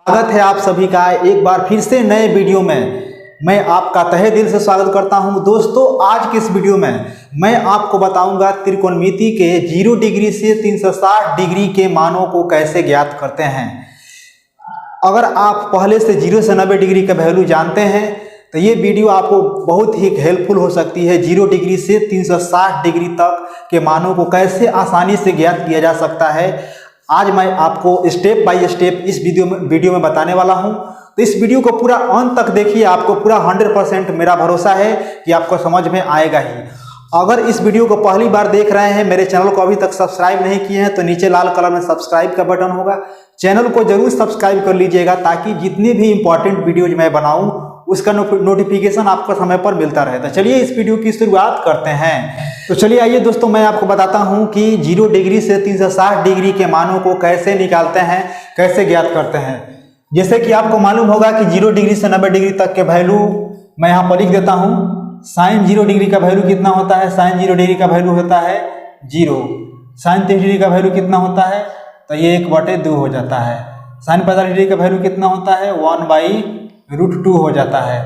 स्वागत है आप सभी का एक बार फिर से नए वीडियो में। मैं आपका तहे दिल से स्वागत करता हूं। दोस्तों, आज के इस वीडियो में मैं आपको बताऊंगा त्रिकोणमिति के 0 डिग्री से 360 डिग्री के मानों को कैसे ज्ञात करते हैं। अगर आप पहले से 0 से 90 डिग्री का वैल्यू जानते हैं तो ये वीडियो आपको बहुत ही हेल्पफुल हो सकती है। 0 डिग्री से 360 डिग्री तक के मानों को कैसे आसानी से ज्ञात किया जा सकता है, आज मैं आपको स्टेप बाय स्टेप इस वीडियो में बताने वाला हूं। तो इस वीडियो को पूरा अंत तक देखिए, आपको पूरा 100% मेरा भरोसा है कि आपको समझ में आएगा ही। अगर इस वीडियो को पहली बार देख रहे हैं, मेरे चैनल को अभी तक सब्सक्राइब नहीं किए हैं, तो नीचे लाल कलर में सब्सक्राइब का बटन होगा, चैनल को जरूर सब्सक्राइब कर लीजिएगा ताकि जितने भी इंपॉर्टेंट वीडियोज मैं बनाऊं उसका नोटिफिकेशन आपको समय पर मिलता रहे। तो चलिए इस वीडियो की शुरुआत करते हैं। तो चलिए आइए दोस्तों, मैं आपको बताता हूं कि 0 डिग्री से 360 डिग्री के मानों को कैसे निकालते हैं, कैसे ज्ञात करते हैं। जैसे कि आपको मालूम होगा कि 0 डिग्री से 90 डिग्री तक के वैल्यू मैं यहाँ पर लिख देता हूँ। साइन 0 डिग्री का वैल्यू कितना होता है? साइन 0 डिग्री का वैल्यू होता है 0। साइन 30 डिग्री का वैल्यू कितना होता है? तो ये 1/2 हो जाता है। साइन 45 डिग्री का वैल्यू कितना होता है? 1/√2 हो जाता है।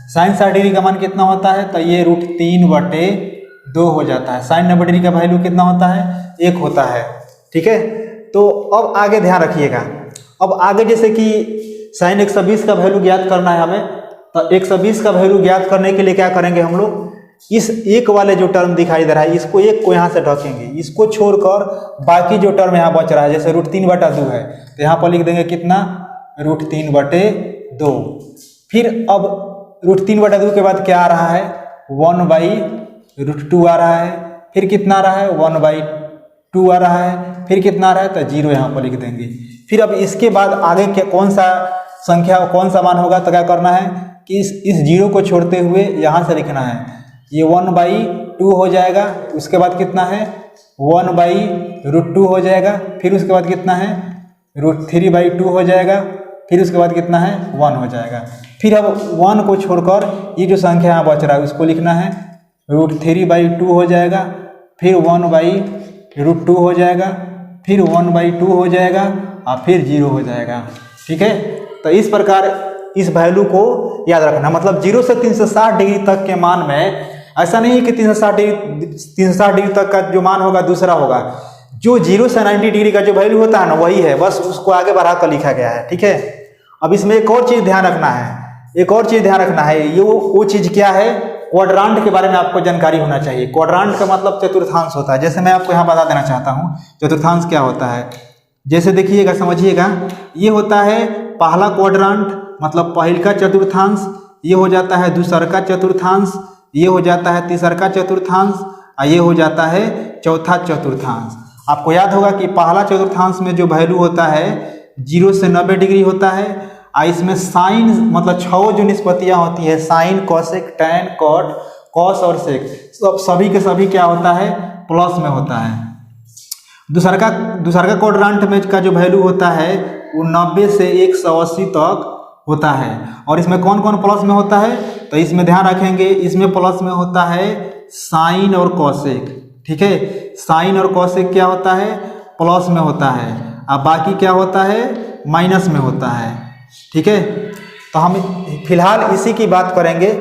साइन 60 डिग्री का मान कितना होता है? तो ये √3/2 हो जाता है। साइन 90 डिग्री का वैल्यू कितना होता है? 1 होता है। ठीक है, तो अब आगे ध्यान रखिएगा। अब आगे जैसे कि साइन 120 का वैल्यू ज्ञात करना है हमें, तो 120 का वैल्यू ज्ञात करने के लिए क्या करेंगे हम लोग? इस एक वाले जो टर्म दिखाई दे रहा है, इसको एक को यहाँ से ढकेंगे, इसको छोड़कर बाकी जो टर्म यहाँ बच रहा है, जैसे √3/2 है तो यहाँ पर लिख देंगे कितना? √3/2। फिर अब √3/2 के बाद क्या आ रहा है? 1/√2 आ रहा है। फिर कितना आ रहा है? 1/2 आ रहा है। फिर कितना आ रहा है? तो 0 यहाँ पर लिख देंगे। फिर अब इसके बाद आगे क्या कौन सा संख्या कौन सा मान होगा? तो क्या करना है कि इस 0 को छोड़ते हुए यहाँ से लिखना है, ये 1/2 हो जाएगा। उसके बाद कितना है? 1/√2 हो जाएगा। फिर उसके बाद कितना है? √3/2 हो जाएगा। फिर उसके बाद कितना है? 1 हो जाएगा। फिर अब 1 को छोड़कर ये जो संख्या यहाँ बच रहा है उसको लिखना है, √3/2 हो जाएगा। फिर 1/√2 हो जाएगा। फिर 1/2 हो जाएगा और फिर 0 हो जाएगा। ठीक है, तो इस प्रकार इस वैल्यू को याद रखना। मतलब 0 से 360 डिग्री तक के मान में ऐसा नहीं है कि 360 डिग्री तक का जो मान होगा दूसरा होगा। जो 0 से 90 डिग्री का जो वैल्यू होता है ना, वही है, बस उसको आगे बढ़ाकर लिखा गया है। ठीक है, अब इसमें एक और चीज ध्यान रखना है, ये वो चीज क्या है? क्वाड्रांट के बारे में आपको जानकारी होना चाहिए। क्वाड्रांट का मतलब चतुर्थांश होता है। जैसे मैं आपको यहाँ बता देना चाहता हूँ चतुर्थांश क्या होता है। जैसे देखिएगा, समझिएगा, ये होता है पहला क्वाड्रांट, मतलब पहल का चतुर्थांश, ये हो जाता है दूसर का चतुर्थांश, ये हो जाता है तीसर का चतुर्थांश और ये हो जाता है चौथा चतुर्थांश। आपको याद होगा कि पहला चतुर्थांश में जो वैल्यू होता है 0 से 90 डिग्री होता है और इसमें साइन मतलब 6 जो निष्पत्तियां होती है, sine, cosec, tan, cot, cos और सेक, सभी के सभी क्या होता है? प्लस में होता है। दूसरा का क्वाड्रांट में का जो वैल्यू होता है वो 90 से 180 तक होता है। और इसमें कौन कौन प्लस में होता है? तो इसमें ध्यान रखेंगे, इसमें प्लस में होता है साइन और कोसेक। ठीक है, साइन और कोसेक क्या होता है? प्लस में होता है। अब बाकी क्या होता है? माइनस में होता है। ठीक है, तो हम फिलहाल इसी की बात करेंगे।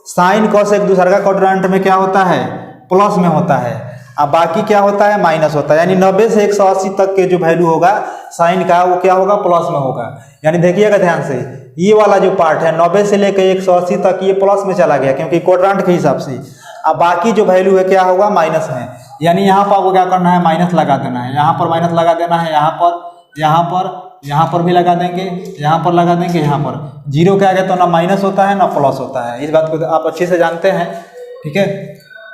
साइन कोसेक दूसरा क्वाड्रांट में क्या होता है? प्लस में होता है। अब बाकी क्या होता है? माइनस होता है। यानी 90 से 180 तक के जो वैल्यू होगा साइन का, वो क्या होगा? प्लस में होगा। यानी देखिएगा ध्यान से, ये वाला जो पार्ट है 90 से लेकर 180 तक, ये प्लस में चला गया क्योंकि क्वाड्रांट के हिसाब से। अब बाकी जो वैल्यू है क्या होगा? माइनस में। यानी यहाँ पर आपको क्या करना है? माइनस लगा देना है। यहाँ पर माइनस लगा देना है, यहाँ पर भी लगा देंगे, यहाँ पर लगा देंगे, यहाँ पर। 0 के आगे तो ना माइनस होता है ना प्लस होता है, इस बात को आप अच्छे से जानते हैं। ठीक है,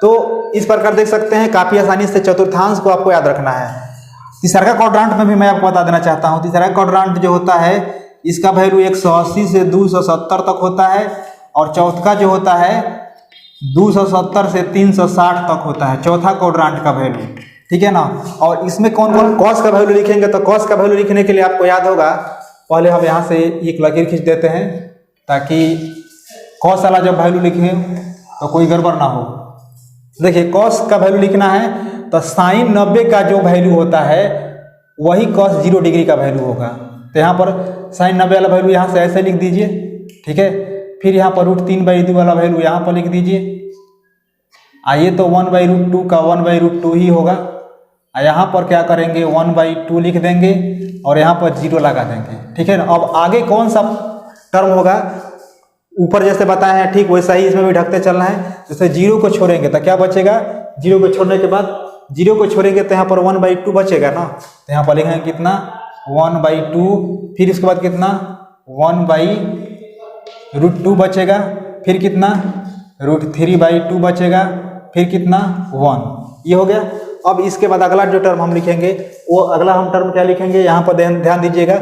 तो इस प्रकार देख सकते हैं, काफी आसानी से चतुर्थांश को आपको याद रखना है। तीसरा का क्वाड्रांट में भी मैं आपको बता देना चाहता हूँ। तीसरा का क्वाड्रांट जो होता है इसका वैल्यू 180 से 270 तक होता है और चौथा जो होता है 270 से 360 तक होता है, चौथा क्वाड्रांट का वैल्यू। ठीक है ना, और इसमें कौन कौन कॉस का वैल्यू लिखेंगे? तो कॉस का वैल्यू लिखने के लिए आपको याद होगा, पहले हम यहाँ से एक लकीर खींच देते हैं ताकि कॉस वाला जब वैल्यू लिखें तो कोई गड़बड़ ना हो। देखिए, कॉस का वैल्यू लिखना है तो साइन 90 का जो वैल्यू होता है वही कॉस 0 डिग्री का वैल्यू होगा। तो यहाँ पर साइन 90 वाला वैल्यू यहाँ से ऐसे लिख दीजिए, ठीक है। फिर यहाँ पर √3/2 वाला वैल्यू यहाँ पर लिख दीजिए। आइए तो 1/√2 का 1/√2 ही होगा। यहाँ पर क्या करेंगे 1/2 लिख देंगे और यहाँ पर 0 लगा देंगे, ठीक है ना। अब आगे कौन सा टर्म होगा, ऊपर जैसे बताए हैं ठीक वैसा ही इसमें भी ढकते चलना है। जैसे 0 को छोड़ेंगे तो क्या बचेगा, 0 को छोड़ने के बाद 0 को छोड़ेंगे तो यहाँ पर 1/2 बचेगा ना, तो यहाँ पर लिखेंगे कितना 1/2। फिर इसके बाद कितना 1/√2 बचेगा, फिर कितना √3/2 बचेगा, फिर कितना 1, ये हो गया। अब इसके बाद अगला जो टर्म हम लिखेंगे वो अगला हम टर्म क्या लिखेंगे, यहाँ पर ध्यान दीजिएगा,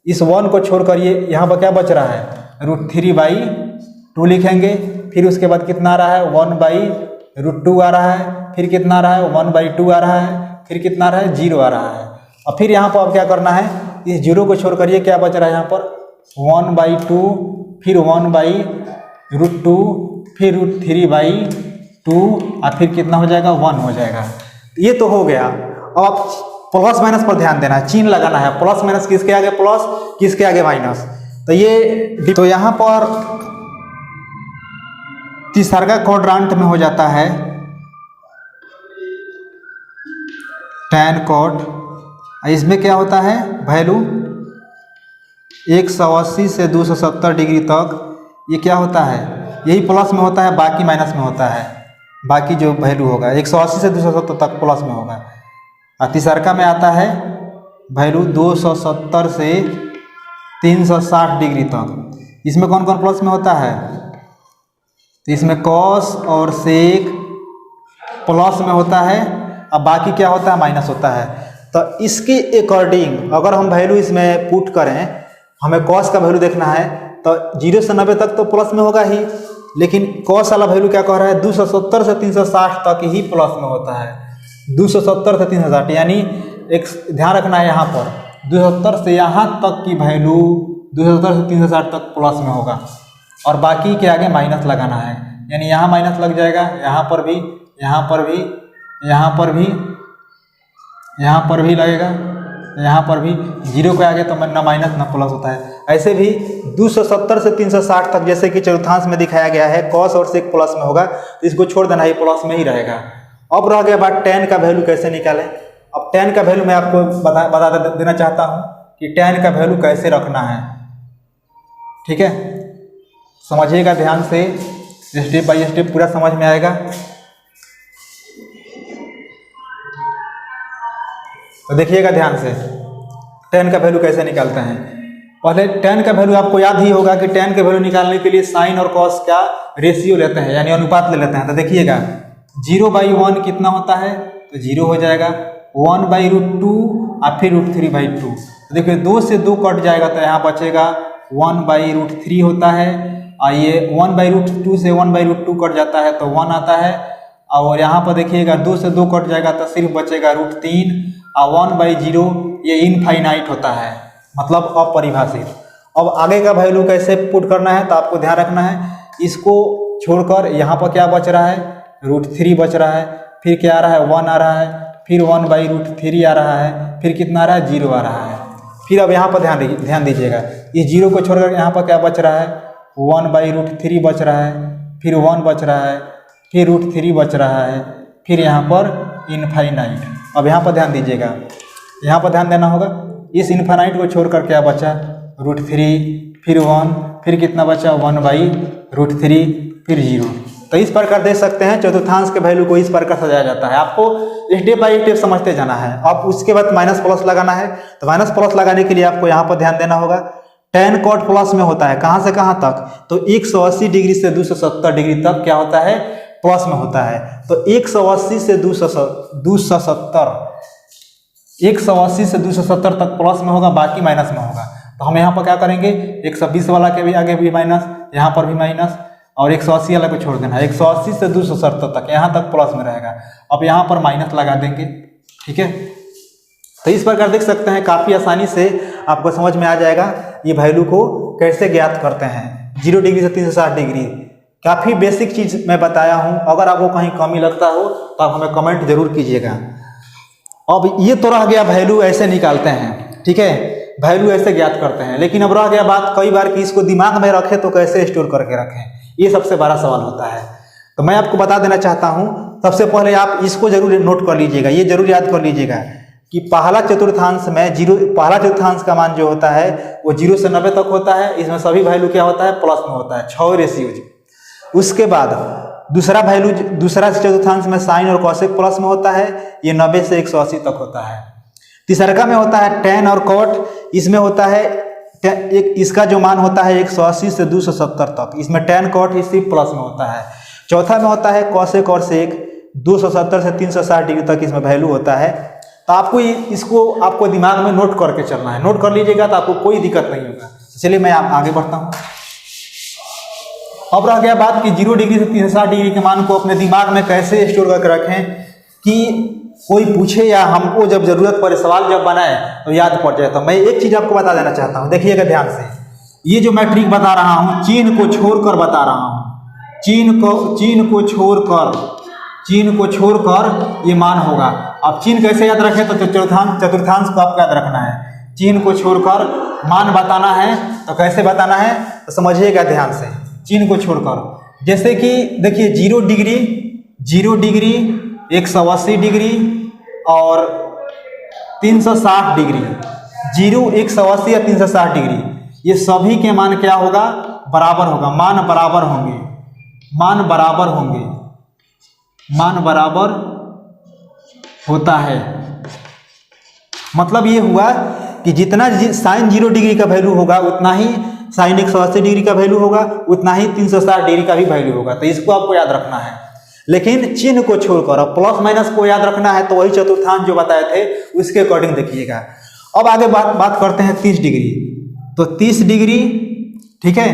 इस 1 को छोड़कर ये यहाँ पर क्या बच रहा है √3/2 लिखेंगे। फिर उसके बाद कितना आ रहा है 1/√2 आ रहा है, फिर कितना आ रहा है 1/2 आ रहा है, फिर कितना आ रहा है 0 आ रहा है। और फिर यहाँ पर अब क्या करना है, इस 0 को छोड़कर ये क्या बच रहा है यहाँ पर 1/2, फिर 1/√2, फिर √3/2 और फिर कितना हो जाएगा 1 हो जाएगा। ये तो हो गया। अब प्लस माइनस पर ध्यान देना है, चिन्ह लगाना है, प्लस माइनस किसके आगे प्लस किसके आगे माइनस। तो ये तो यहाँ पर तीसरा क्वाड्रेंट में हो जाता है tan cot। इसमें क्या होता है वैल्यू 180 से 270 डिग्री तक, ये क्या होता है यही प्लस में होता है, बाकी माइनस में होता है। बाकी जो वैल्यू होगा 180 से 270 तक प्लस में होगा। और तीसरा में आता है वैल्यू 270 से 360 डिग्री तक। इसमें कौन कौन प्लस में होता है, तो इसमें कॉस और सेक प्लस में होता है, अब बाकी क्या होता है माइनस होता है। तो इसके अकॉर्डिंग अगर हम वैल्यू इसमें पुट करें, हमें कॉस का वैल्यू देखना है तो 0 से 90 तक तो प्लस में होगा ही, लेकिन कॉस वाला वैल्यू क्या कह रहा है 270 से 360 तक ही प्लस में होता है। 270 से 360 यानी एक ध्यान रखना है यहाँ पर 270 से यहाँ तक की वैल्यू 270 से 360 तक प्लस में होगा और बाकी के आगे माइनस लगाना है। यानी यहाँ माइनस लग जाएगा, यहाँ पर भी, यहाँ पर भी, यहाँ पर भी, यहाँ पर भी लगेगा, यहाँ पर भी। 0 के आगे तो ना माइनस ना प्लस होता है। ऐसे भी 270 से 360 तक जैसे कि चतुर्थांश में दिखाया गया है कॉस और सेक प्लस में होगा, तो इसको छोड़ देना, ये प्लस में ही रहेगा। अब रह गया बात tan का वैल्यू कैसे निकालें। अब tan का वैल्यू मैं आपको बता देना चाहता हूँ कि tan का वैल्यू कैसे रखना है, ठीक है। समझिएगा ध्यान से, स्टेप बाय स्टेप पूरा समझ में आएगा। तो देखिएगा ध्यान से tan का वैल्यू कैसे निकालते हैं। पहले tan का वैल्यू आपको याद ही होगा कि tan के वैल्यू निकालने के लिए साइन और कॉस का रेशियो लेते हैं, यानी अनुपात ले लेते हैं। तो देखिएगा 0/1 कितना होता है, तो 0 हो जाएगा, 1/√2 और फिर √3/2। तो देखिए 2 से 2 कट जाएगा तो यहाँ बचेगा 1/√3 होता है, और ये 1/√2 से 1/√2 कट जाता है तो 1 आता है। और यहाँ पर देखिएगा 2 से 2 कट जाएगा तो सिर्फ बचेगा √3 और 1/0 ये इनफाइनाइट होता है, मतलब अपरिभाषित। अब आगे का वैल्यू कैसे पुट करना है तो आपको ध्यान रखना है, इसको छोड़कर यहाँ पर क्या बच रहा है √3 बच रहा है, फिर क्या आ रहा है 1 आ रहा है, फिर 1/√3 आ रहा है, फिर कितना आ रहा है 0 आ रहा है। फिर अब यहाँ पर ध्यान दीजिएगा, इस 0 को छोड़कर यहाँ पर क्या बच रहा है 1/√3 बच रहा है, फिर 1 बच रहा है, फिर √3 बच रहा है, फिर यहाँ पर इनफाइनाइट। अब यहाँ पर ध्यान दीजिएगा, यहाँ पर ध्यान देना होगा, इस इनफाइनाइट को छोड़कर क्या बचा √3, फिर 1, फिर कितना बचा 1/√3, फिर 0। तो इस प्रकार देख सकते हैं चतुर्थांश के वैल्यू को इस प्रकार सजाया जाता है। आपको स्टेप बाय स्टेप समझते जाना है। अब उसके बाद माइनस प्लस लगाना है, तो माइनस प्लस लगाने के लिए आपको यहाँ पर ध्यान देना होगा। tan cot प्लस में होता है, कहाँ से कहाँ तक, तो 180 डिग्री से 270 डिग्री तक क्या होता है प्लस में होता है। तो 180 से 270 तक प्लस में होगा, बाकी माइनस में होगा। तो हम यहाँ पर क्या करेंगे 120 वाला के भी आगे भी माइनस, यहाँ पर भी माइनस, और 180 वाला को छोड़ देना है। 180 से 270 तक यहाँ तक प्लस में रहेगा। अब यहाँ पर माइनस लगा देंगे, ठीक है। तो इस प्रकार देख सकते हैं, काफ़ी आसानी से आपको समझ में आ जाएगा ये वैल्यू को कैसे ज्ञात करते हैं। 0 डिग्री से 360 डिग्री काफ़ी बेसिक चीज़ मैं बताया हूँ। अगर आपको कहीं कमी लगता हो तो आप हमें कमेंट जरूर कीजिएगा। अब ये तो रह गया वैल्यू ऐसे निकालते हैं, ठीक है। वैल्यू ऐसे ज्ञात करते हैं। लेकिन अब रह गया बात कई बार कि इसको दिमाग में रखें तो कैसे स्टोर करके रखें, ये सबसे बड़ा सवाल होता है। तो मैं आपको बता देना चाहता हूँ, सबसे पहले आप इसको जरूर नोट कर लीजिएगा, ये जरूर याद कर लीजिएगा कि पहला चतुर्थांश में पहला चतुर्थांश का मान जो होता है वो 0 से 90 तक होता है। इसमें सभी वैल्यू क्या होता है, प्लस में होता है, 6 रेशियोज। उसके बाद दूसरा चतुर्थांश में साइन और कॉसेक प्लस में होता है, ये 90 से 180 तक होता है। तीसरा में होता है tan और cot, इसमें होता है इसका जो मान होता है 180 से 270 तक, इसमें tan cot इसी प्लस में होता है। चौथा में होता है cosec और sec, 270 से 360 डिग्री तक इसमें वैल्यू होता है। तो आपको इसको आपको दिमाग में नोट करके चलना है, नोट कर लीजिएगा तो आपको कोई दिक्कत नहीं होगा। चलिए मैं आगे बढ़ता हूँ। अब रह गया बात कि 0 डिग्री से 360 डिग्री के मान को अपने दिमाग में कैसे स्टोर करके रखें कि कोई पूछे या हमको जब जरूरत पड़े, सवाल जब बनाए तो याद पड़ जाए। तो मैं एक चीज आपको बता देना चाहता हूँ, देखिएगा ध्यान से। ये जो मैं ट्रिक बता रहा हूँ, चिन्ह को छोड़कर बता रहा हूँ, चिन्ह को छोड़कर ये मान होगा। अब चिन्ह कैसे याद रखें, तो चतुर्थांश को आपको याद रखना है। चिन्ह को छोड़कर मान बताना है, तो कैसे बताना है तो समझिएगा ध्यान से। चिन्ह को छोड़कर, जैसे कि देखिए 0 डिग्री 180 डिग्री और 360 डिग्री, 0, 180 या 360 डिग्री, ये सभी के मान क्या होगा, बराबर होगा। मान बराबर होता है। मतलब ये हुआ कि जितना साइन 0 डिग्री का वैल्यू होगा उतना ही साइन 180 डिग्री का वैल्यू होगा, उतना ही 360 डिग्री का भी वैल्यू होगा। तो इसको आपको याद रखना है। लेकिन चिन्ह को छोड़कर अब प्लस माइनस को याद रखना है, तो वही चतुर्थांश जो बताए थे उसके अकॉर्डिंग देखिएगा। अब आगे बात करते हैं 30 डिग्री। तो 30 डिग्री, ठीक है,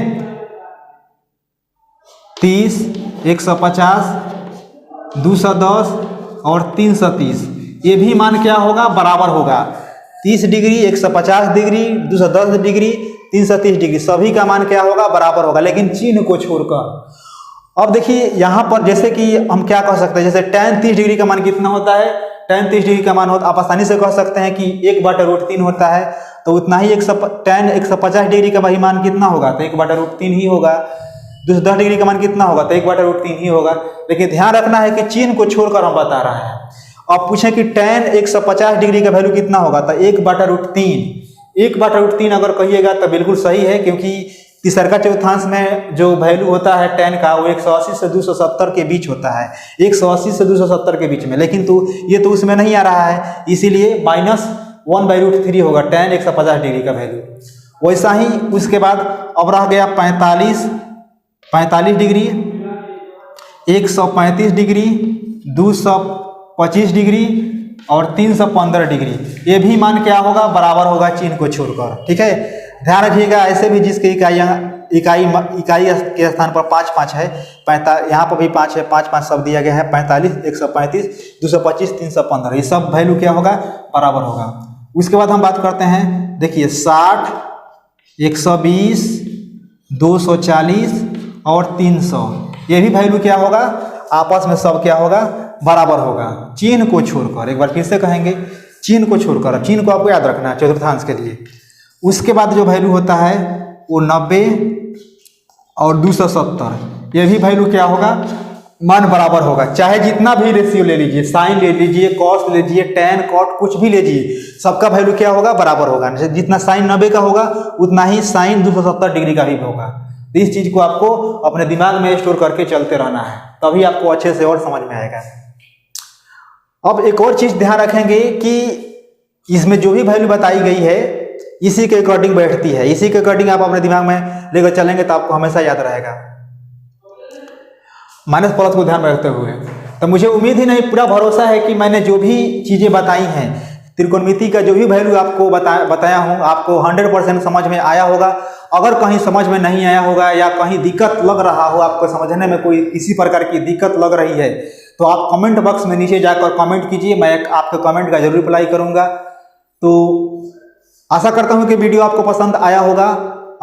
30, 150, 210 और 330, ये भी मान क्या होगा, बराबर होगा। 30 डिग्री, 150 डिग्री, 210 डिग्री, 330 डिग्री, सभी का मान क्या होगा, बराबर होगा, लेकिन चिन्ह को छोड़कर। अब देखिए यहाँ पर जैसे कि हम क्या कह सकते हैं, जैसे tan 30 डिग्री का मान कितना होता है, tan 30 डिग्री का मान होता, आप आसानी से कह सकते हैं कि 1/√3 होता है। तो उतना ही tan 150 डिग्री का वही मान कितना होगा, तो 1/√3 ही होगा। 210 डिग्री का मान कितना होगा, तो 1/√3 ही होगा। लेकिन ध्यान रखना है कि चिन्ह को छोड़कर हम बता रहे हैं। अब पूछें कि tan 150 डिग्री का वैल्यू कितना होगा, तो 1/√3। 1/√3 अगर कहिएगा तो बिल्कुल सही है, क्योंकि तीसरा चतुर्थांश में जो वैल्यू होता है tan का वो 180 से 270 के बीच होता है, 180 से 270 के बीच में। लेकिन ये तो उसमें नहीं आ रहा है, इसीलिए -1/√3 होगा tan 150 डिग्री का वैल्यू। वैसा ही उसके बाद अब रह गया 45 डिग्री, 135 डिग्री, 225 डिग्री और 315 डिग्री, ये भी मान क्या होगा, बराबर होगा चिन्ह को छोड़कर। ठीक है, ध्यान रखिएगा। ऐसे भी जिसके इकाई के स्थान पर 5 है, यहाँ पर भी 5 है, 5 सब दिया गया है। 45, 135, 225, 315, ये सब वैल्यू क्या होगा, बराबर होगा। उसके बाद हम बात करते हैं, देखिए 60, 120, 240 और 300, ये भी वैल्यू क्या होगा, आपस में सब क्या होगा, बराबर होगा, चिन्ह को छोड़कर। एक बार फिर से कहेंगे, चिन्ह को छोड़कर। चिन्ह को आपको याद रखना है चतुर्थांश के लिए। उसके बाद जो वैल्यू होता है वो 90 और 270, ये भी वैल्यू क्या होगा, मान बराबर होगा। चाहे जितना भी रेशियो ले लीजिए, साइन ले लीजिए, कॉस ले लीजिए, tan cot कुछ भी ले लीजिए, सबका वैल्यू क्या होगा, बराबर होगा। जितना साइन 90 का होगा उतना ही साइन 270 डिग्री का भी होगा। तो इस चीज को आपको अपने दिमाग में स्टोर करके चलते रहना है, तभी आपको अच्छे से और समझ में आएगा। अब एक और चीज ध्यान रखेंगे कि इसमें जो भी वैल्यू बताई गई है इसी के अकॉर्डिंग बैठती है, इसी के अकॉर्डिंग आप अपने दिमाग में लेकर चलेंगे तो आपको हमेशा याद रहेगा, माइनस प्लस को ध्यान में रखते हुए। तो मुझे उम्मीद ही नहीं, पूरा भरोसा है कि मैंने जो भी चीजें बताई हैं, त्रिकोणमिति का जो भी वैल्यू आपको बताया हूँ, आपको 100% समझ में आया होगा। अगर कहीं समझ में नहीं आया होगा या कहीं दिक्कत लग रहा हो, आपको समझने में कोई किसी प्रकार की दिक्कत लग रही है, तो आप कमेंट बॉक्स में नीचे जाकर कमेंट कीजिए, मैं आपके कमेंट का जरूर रिप्लाई करूंगा। तो आशा करता हूं कि वीडियो आपको पसंद आया होगा।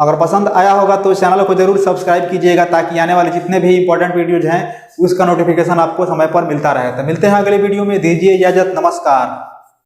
अगर पसंद आया होगा तो चैनल को जरूर सब्सक्राइब कीजिएगा, ताकि आने वाले जितने भी इंपॉर्टेंट वीडियोज हैं उसका नोटिफिकेशन आपको समय पर मिलता रहे। तो मिलते हैं अगले वीडियो में, दीजिए इजाजत, नमस्कार।